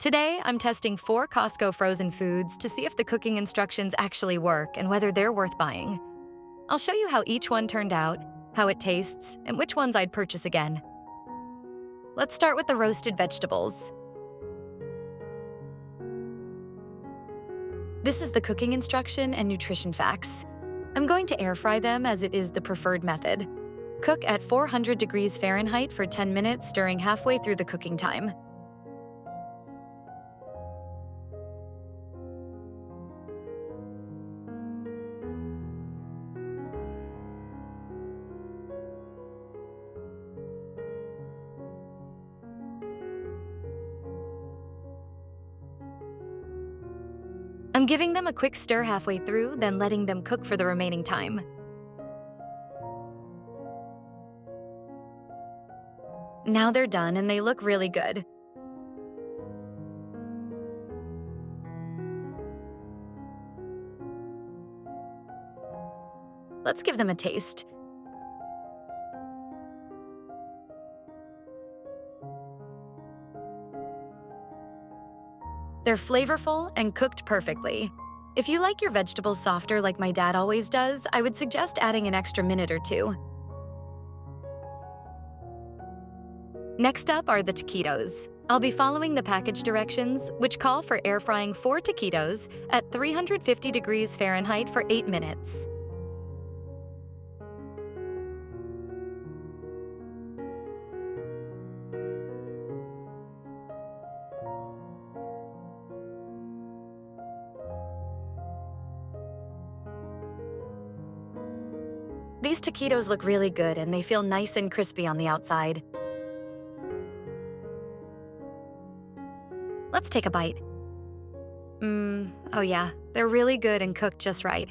Today, I'm testing 4 Costco frozen foods to see if the cooking instructions actually work and whether they're worth buying. I'll show you how each one turned out, how it tastes, and which ones I'd purchase again. Let's start with the roasted vegetables. This is the cooking instruction and nutrition facts. I'm going to air fry them as it is the preferred method. Cook at 400 degrees Fahrenheit for 10 minutes, stirring halfway through the cooking time. I'm giving them a quick stir halfway through, then letting them cook for the remaining time. Now they're done and they look really good. Let's give them a taste. They're flavorful and cooked perfectly. If you like your vegetables softer like my dad always does, I would suggest adding an extra minute or two. Next up are the taquitos. I'll be following the package directions, which call for air frying 4 taquitos at 350 degrees Fahrenheit for 8 minutes. These taquitos look really good and they feel nice and crispy on the outside. Let's take a bite. Oh yeah, they're really good and cooked just right.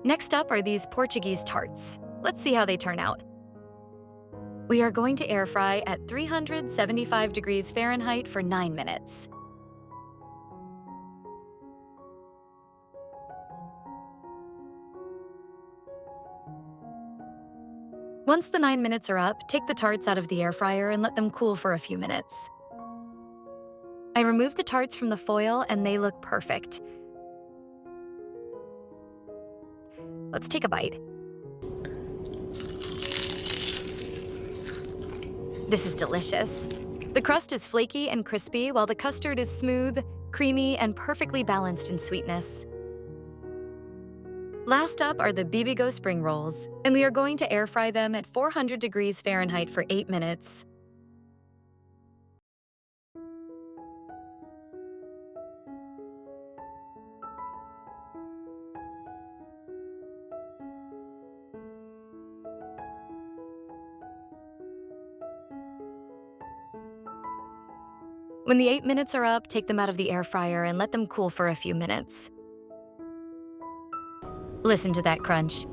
Next up are these Portuguese tarts. Let's see how they turn out. We are going to air fry at 375 degrees Fahrenheit for 9 minutes. Once the 9 minutes are up, take the tarts out of the air fryer and let them cool for a few minutes. I removed the tarts from the foil and they look perfect. Let's take a bite. This is delicious. The crust is flaky and crispy while the custard is smooth, creamy, and perfectly balanced in sweetness. Last up are the Bibigo spring rolls, and we are going to air fry them at 400 degrees Fahrenheit for 8 minutes. When the 8 minutes are up, take them out of the air fryer and let them cool for a few minutes. Listen to that crunch.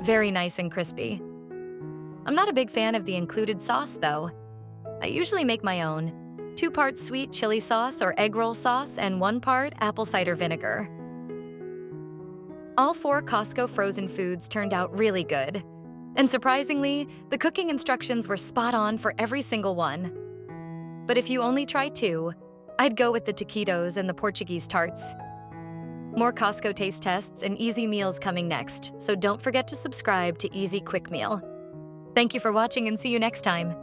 Very nice and crispy. I'm not a big fan of the included sauce, though. I usually make my own. 2 parts sweet chili sauce or egg roll sauce and 1 part apple cider vinegar. All 4 Costco frozen foods turned out really good. And surprisingly, the cooking instructions were spot on for every single one. But if you only try 2, I'd go with the taquitos and the Portuguese tarts. More Costco taste tests and easy meals coming next, so don't forget to subscribe to Easy Quick Meal. Thank you for watching and see you next time.